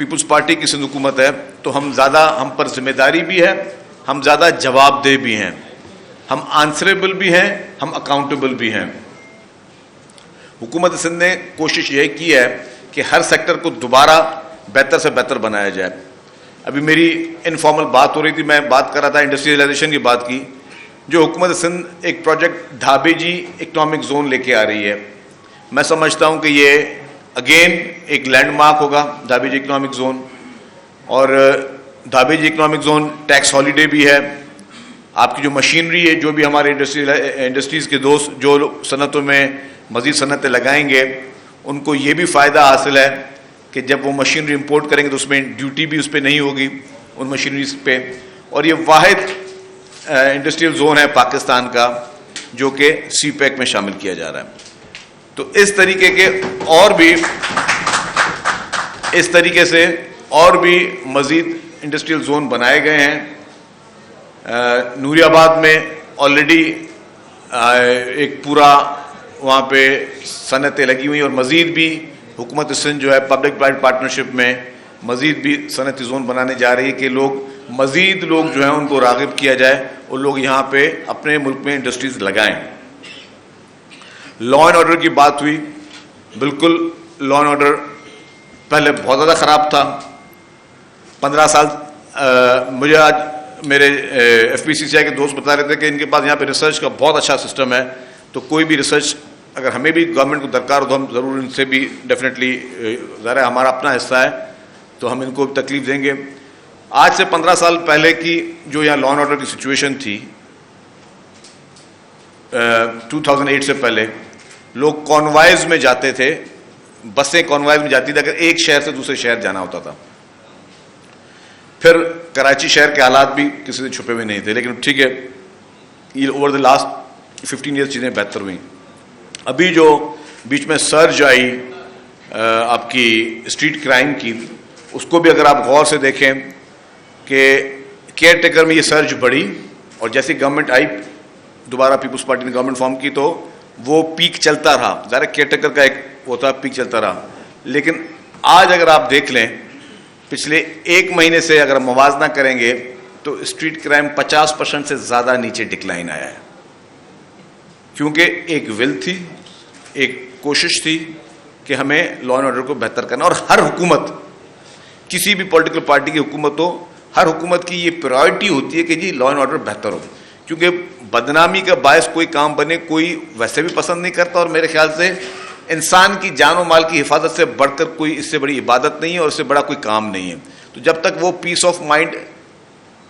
Peoples party کی سندھ حکومت ہے تو ہم پر ذمہ داری بھی ہے, ہم زیادہ جواب دہ بھی ہیں, ہم آنسریبل بھی ہیں, ہم اکاؤنٹیبل بھی ہیں. حکومت سندھ نے کوشش یہ کی ہے کہ ہر سیکٹر کو دوبارہ بہتر سے بہتر بنایا جائے. ابھی میری انفارمل بات ہو رہی تھی, میں بات کر رہا تھا انڈسٹریلائزیشن کی بات کی. جو حکومت سندھ ایک پروجیکٹ ڈھابے جی اکنامک زون لے کے آ رہی ہے, میں سمجھتا ہوں کہ یہ اگین ایک لینڈ مارک ہوگا ڈھابے جی اکنامک زون. اور ڈھابے جی اکنامک زون ٹیکس ہالیڈے بھی ہے. آپ کی جو مشینری ہے, جو بھی ہمارے انڈسٹریز کے دوست جو صنعتوں میں مزید صنعتیں لگائیں گے, ان کو یہ بھی فائدہ حاصل ہے کہ جب وہ مشینری امپورٹ کریں گے تو اس میں ڈیوٹی بھی اس پہ نہیں ہوگی ان مشینریز پہ. اور یہ واحد انڈسٹریل زون ہے پاکستان کا جو کہ سی پیک میں شامل کیا جا رہا ہے. تو اس طریقے سے اور بھی مزید انڈسٹریل زون بنائے گئے ہیں. نوری آباد میں آلریڈی ایک پورا وہاں پہ صنعتیں لگی ہوئی ہیں, اور مزید بھی حکومت سندھ جو ہے پبلک پرائیویٹ پارٹنرشپ میں مزید بھی صنعتی زون بنانے جا رہی ہے کہ مزید لوگ جو ہیں ان کو راغب کیا جائے اور لوگ یہاں پہ اپنے ملک میں انڈسٹریز لگائیں. لا اینڈ آرڈر کی بات ہوئی, بالکل لا اینڈ آرڈر پہلے بہت زیادہ خراب تھا. 15 سال مجھے آج میرے ایف پی سی سی آئی کے دوست بتا رہے تھے کہ ان کے پاس یہاں پہ ریسرچ کا بہت اچھا سسٹم ہے, تو کوئی بھی ریسرچ اگر ہمیں بھی گورنمنٹ کو درکار ہو تو ہم ضرور ان سے بھی ڈیفینیٹلی, ظاہر ہے ہمارا اپنا حصہ ہے تو ہم ان کو تکلیف دیں گے. آج سے 15 سال پہلے کی جو یہاں لا اینڈ آرڈر کی سچویشن تھی, 2008 سے پہلے لوگ کانوائز میں جاتے تھے, بسیں کانوائز میں جاتی تھی اگر ایک شہر سے دوسرے شہر جانا ہوتا تھا. پھر کراچی شہر کے حالات بھی کسی سے چھپے ہوئے نہیں تھے, لیکن ٹھیک ہے یہ اوور دا لاسٹ 15 ایئرس چیزیں بہتر ہوئیں. ابھی جو بیچ میں سرج آئی آپ کی اسٹریٹ کرائم کی, اس کو بھی اگر آپ غور سے دیکھیں کہ کیئر ٹیکر میں یہ سرج بڑھی, اور جیسے گورنمنٹ آئی دوبارہ پیپلز پارٹی نے گورنمنٹ فارم کی تو وہ پیک چلتا رہا. ظاہر کیئر ٹیکر کا ایک وہ تھا, پیک چلتا رہا. لیکن آج اگر آپ دیکھ لیں پچھلے ایک مہینے سے اگر موازنہ کریں گے تو اسٹریٹ کرائم 50% سے زیادہ نیچے ڈکلائن آیا ہے, کیونکہ ایک ول تھی, ایک کوشش تھی کہ ہمیں لا اینڈ آرڈر کو بہتر کرنا. اور ہر حکومت, کسی بھی پولیٹیکل پارٹی کی حکومت ہو, ہر حکومت کی یہ پرائرٹی ہوتی ہے کہ جی لا اینڈ آرڈر بہتر ہو, کیونکہ بدنامی کا باعث کوئی کام بنے کوئی ویسے بھی پسند نہیں کرتا. اور میرے خیال سے انسان کی جان و مال کی حفاظت سے بڑھ کر کوئی اس سے بڑی عبادت نہیں ہے اور اس سے بڑا کوئی کام نہیں ہے. تو جب تک وہ پیس آف مائنڈ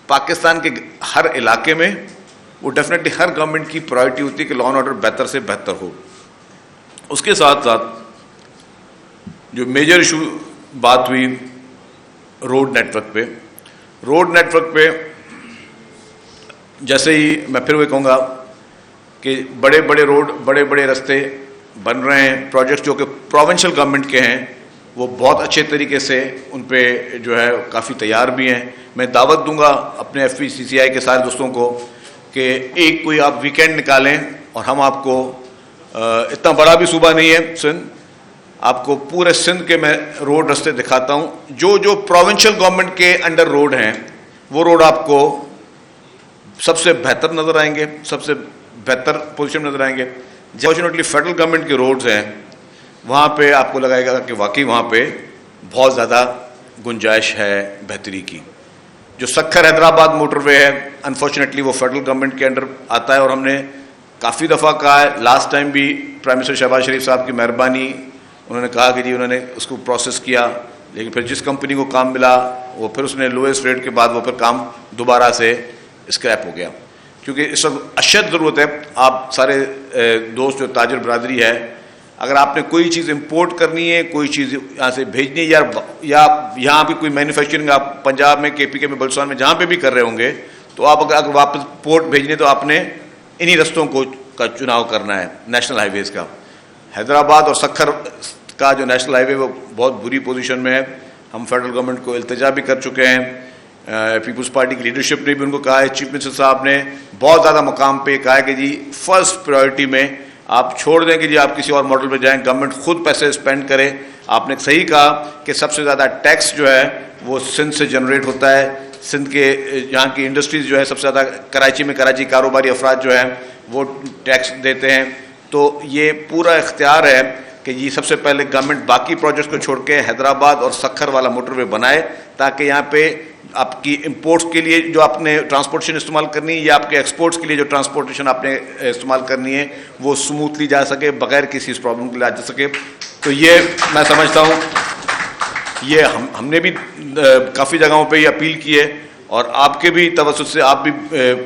پاکستان کے ہر علاقے میں, وہ ڈیفینیٹلی ہر گورنمنٹ کی پرائرٹی ہوتی ہے کہ لا اینڈ آرڈر بہتر سے بہتر ہو. اس کے ساتھ ساتھ جو میجر ایشو بات ہوئی روڈ نیٹ ورک پہ جیسے ہی میں پھر وہ کہوں گا کہ بڑے بڑے روڈ, بڑے بڑے رستے بن رہے ہیں. پروجیکٹس جو کہ پروونشل گورنمنٹ کے ہیں وہ بہت اچھے طریقے سے ان پہ جو ہے کافی تیار بھی ہیں. میں دعوت دوں گا اپنے ایف پی سی سی آئی کے سارے دوستوں کو کہ ایک کوئی آپ ویکینڈ نکالیں اور ہم آپ کو, اتنا بڑا بھی صوبہ نہیں ہے سندھ, آپ کو پورے سندھ کے میں روڈ رستے دکھاتا ہوں. جو پروونشل گورنمنٹ کے انڈر روڈ ہیں وہ روڈ آپ کو سب سے بہتر نظر آئیں گے, سب سے بہتر پوزیشن نظر آئیں گے. فارچونیٹلی فیڈرل گورنمنٹ کے روڈز ہیں وہاں پہ آپ کو لگائے گا کہ واقعی وہاں پہ بہت زیادہ گنجائش ہے بہتری کی. جو سکھر حیدرآباد موٹر وے ہے انفارچونیٹلی وہ فیڈرل گورنمنٹ کے انڈر آتا ہے, اور ہم نے کافی دفعہ کہا ہے, لاسٹ ٹائم بھی پرائم منسٹر شہباز شریف صاحب کی مہربانی, انہوں نے کہا کہ جی انہوں نے اس کو پروسیس کیا, لیکن پھر جس کمپنی کو کام ملا وہ پھر اس نے لوئسٹ ریٹ کے بعد وہ پھر کام دوبارہ سے اسکریپ ہو گیا. کیونکہ اس وقت اشد ضرورت ہے, آپ سارے دوست جو تاجر برادری ہے, اگر آپ نے کوئی چیز امپورٹ کرنی ہے, کوئی چیز یہاں سے بھیجنی ہے, یا یہاں بھی کوئی مینوفیکچرنگ آپ پنجاب میں, کے پی کے میں, بلوچستان میں جہاں پہ بھی کر رہے ہوں گے, تو آپ اگر واپس پورٹ بھیجنے تو آپ نے انہی رستوں کا چناؤ کرنا ہے, نیشنل ہائی ویز کا. حیدرآباد اور سکھر کا جو نیشنل ہائی وے وہ بہت بری پوزیشن میں ہے. ہم فیڈرل گورنمنٹ کو التجا بھی کر چکے ہیں, پیپلز پارٹی کی لیڈرشپ نے بھی ان کو کہا ہے, چیف منسٹر صاحب نے بہت زیادہ مقام پہ کہا ہے کہ جی فرسٹ پرائرٹی میں آپ چھوڑ دیں کہ جی آپ کسی اور ماڈل پہ جائیں, گورنمنٹ خود پیسے اسپینڈ کرے, آپ نے صحیح کہا کہ سب سے زیادہ ٹیکس جو ہے وہ سندھ سے جنریٹ ہوتا ہے. سندھ کے یہاں کی انڈسٹریز جو ہے سب سے زیادہ کراچی میں، کراچی کاروباری افراد جو ہیں وہ ٹیکس دیتے ہیں. تو یہ پورا اختیار ہے کہ یہ سب سے پہلے گورنمنٹ باقی پروجیکٹس کو چھوڑ کے حیدرآباد اور سکھر والا موٹر وے بنائے، تاکہ یہاں پہ آپ کی امپورٹس کے لیے جو آپ نے ٹرانسپورٹیشن استعمال کرنی ہے یا آپ کے ایکسپورٹس کے لیے جو ٹرانسپورٹیشن آپ نے استعمال کرنی ہے وہ اسموتھلی جا سکے، بغیر کسی اس پرابلم کے لے جا سکے. تو یہ میں سمجھتا ہوں یہ ہم نے بھی کافی جگہوں پہ یہ اپیل کی ہے، اور آپ کے بھی توسط سے، آپ بھی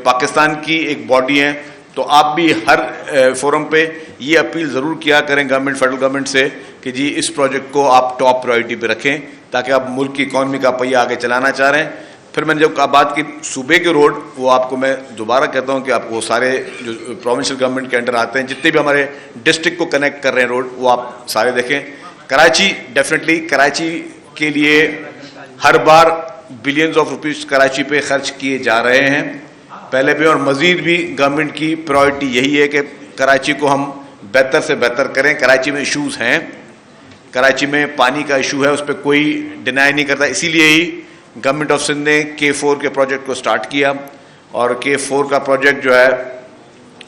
پاکستان کی ایک باڈی ہیں تو آپ بھی ہر فورم پہ یہ اپیل ضرور کیا کریں گورنمنٹ، فیڈرل گورنمنٹ سے کہ جی اس پروجیکٹ کو آپ ٹاپ پرائرٹی پہ رکھیں، تاکہ آپ ملک کی اکانومی کا پہیہ آگے چلانا چاہ رہے ہیں. پھر میں نے جب بات کی صوبے کے روڈ، وہ آپ کو میں دوبارہ کہتا ہوں کہ آپ وہ سارے جو پروونشل گورنمنٹ کے انڈر آتے ہیں، جتنے بھی ہمارے ڈسٹرکٹ کو کنیکٹ کر رہے ہیں روڈ، وہ آپ سارے دیکھیں. کراچی ڈیفینیٹلی کراچی کے لیے ہر بار بلینز آف روپیز کراچی پہ خرچ کیے جا رہے ہیں پہلے بھی، اور مزید بھی گورنمنٹ کی پرائرٹی یہی ہے کہ کراچی کو ہم بہتر سے بہتر کریں. کراچی میں ایشوز ہیں، کراچی میں پانی کا ایشو ہے، اس پہ کوئی ڈینائی نہیں کرتا. اسی لیے ہی گورنمنٹ آف سندھ نے K4 کے پروجیکٹ کو سٹارٹ کیا، اور K4 کا پروجیکٹ جو ہے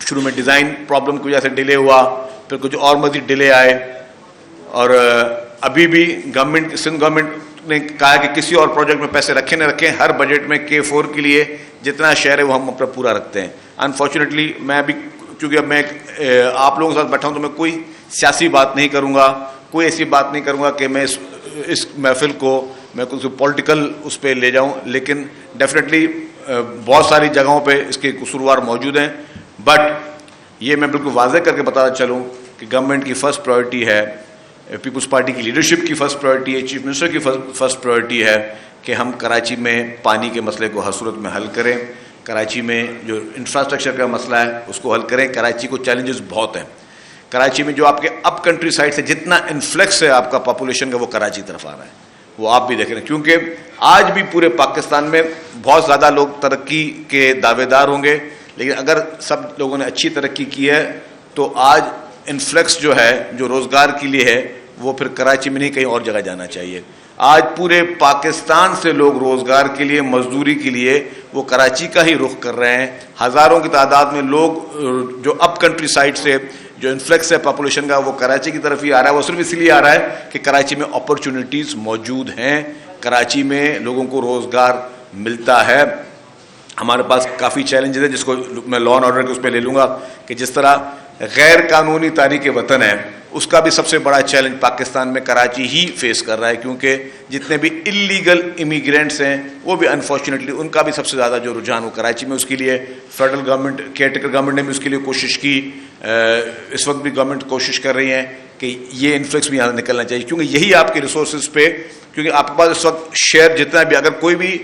شروع میں ڈیزائن پرابلم کی وجہ سے ڈیلے ہوا، پھر کچھ اور مزید ڈیلے آئے، اور ابھی بھی گورنمنٹ، سندھ گورنمنٹ نے کہا کہ کسی اور پروجیکٹ میں پیسے رکھیں نہ رکھیں، ہر بجٹ میں K4 کے لیے جتنا شیئر ہے وہ ہم اپنا پورا رکھتے ہیں. انفارچونیٹلی میں ابھی چونکہ اب میں آپ لوگوں کے ساتھ بیٹھا ہوں تو میں کوئی سیاسی بات نہیں کروں گا، کوئی ایسی بات نہیں کروں گا کہ میں اس محفل کو میں کچھ پولیٹیکل اس پہ لے جاؤں، لیکن ڈیفینیٹلی بہت ساری جگہوں پہ اس کے قصوروار موجود ہیں. بٹ یہ میں بالکل واضح کر کے بتاتا چلوں کہ گورنمنٹ کی فرسٹ پرائرٹی ہے، پیپلز پارٹی کی لیڈرشپ کی فرسٹ پرائرٹی ہے، چیف منسٹر کی فرسٹ پرائرٹی ہے کہ ہم کراچی میں پانی کے مسئلے کو ہر صورت میں حل کریں. کراچی میں جو انفراسٹرکچر کا مسئلہ ہے اس کو حل کریں. کراچی کو چیلنجز بہت ہیں. کراچی میں جو آپ کے اپ کنٹری سائڈ سے جتنا انفلیکس ہے آپ کا پاپولیشن کا، وہ کراچی طرف آ رہا ہے، وہ آپ بھی دیکھ رہے ہیں. کیونکہ آج بھی پورے پاکستان میں بہت زیادہ لوگ ترقی کے دعوے دار ہوں گے، لیکن اگر سب لوگوں نے اچھی ترقی کی ہے تو آج انفلیکس جو ہے جو روزگار کے لیے ہے وہ پھر کراچی میں نہیں کہیں اور جگہ جانا چاہیے. آج پورے پاکستان سے لوگ روزگار کے لیے، مزدوری کے لیے وہ کراچی کا ہی رخ کر رہے ہیں. ہزاروں کی تعداد میں لوگ جو اپ کنٹری سائڈ سے جو انفلیکس ہے پاپولیشن کا وہ کراچی کی طرف ہی آ رہا ہے. وہ صرف اس لیے آ رہا ہے کہ کراچی میں اپرچونٹیز موجود ہیں، کراچی میں لوگوں کو روزگار ملتا ہے. ہمارے پاس کافی چیلنجز ہیں جس کو میں لا اینڈ آرڈر کے اس پہ لے لوں گا کہ جس طرح غیر قانونی تاریخ وطن ہے، اس کا بھی سب سے بڑا چیلنج پاکستان میں کراچی ہی فیس کر رہا ہے، کیونکہ جتنے بھی انلیگل امیگرینٹس ہیں وہ بھی انفارچونیٹلی ان کا بھی سب سے زیادہ جو رجحان وہ کراچی میں. اس کے لیے federal government, care taker government نے بھی اس کے لیے کوشش کی. اس وقت بھی گورنمنٹ کوشش کر رہی ہیں کہ یہ انفلیکس بھی یہاں نکلنا چاہیے، کیونکہ یہی آپ کے ریسورسز پہ، کیونکہ آپ کے پاس اس وقت شیئر جتنا بھی، اگر کوئی بھی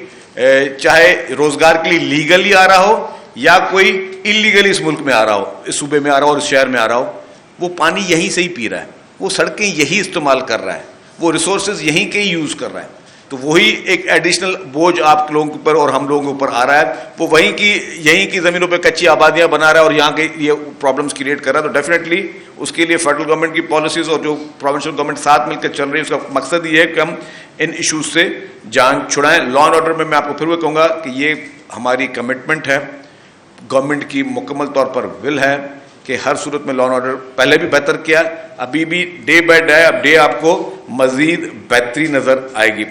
چاہے روزگار کے لیے لیگلی آ رہا ہو یا کوئی انلیگلی اس ملک میں آ رہا ہو، اس صوبے میں آ رہا ہو اور اس شہر میں آ رہا ہو، وہ پانی یہیں سے ہی پی رہا ہے، وہ سڑکیں یہی استعمال کر رہا ہے، وہ ریسورسز یہیں کے ہی یوز کر رہا ہے. تو وہی ایک ایڈیشنل بوجھ آپ لوگوں کے اوپر اور ہم لوگوں کے اوپر آ رہا ہے. وہ یہیں کی زمینوں پہ کچی آبادیاں بنا رہا ہے اور یہاں کے یہ پرابلمس کریٹ کر رہا ہے. تو ڈیفینیٹلی اس کے لیے فیڈرل گورنمنٹ کی پالیسیز اور جو پروونشل گورنمنٹ ساتھ مل کر چل رہی ہے، اس کا مقصد یہ ہے کہ ہم ان ایشوز سے جان چھڑائیں. لا اینڈ آرڈر میں آپ کو پھر وہ کہوں گا کہ یہ ہماری کمٹمنٹ ہے، گورنمنٹ کی مکمل طور پر ول ہے کہ ہر صورت میں لا اینڈ آرڈر پہلے بھی بہتر کیا، ابھی بھی ڈے بائی ڈے اب ڈے آپ کو مزید بہتری نظر آئے گی.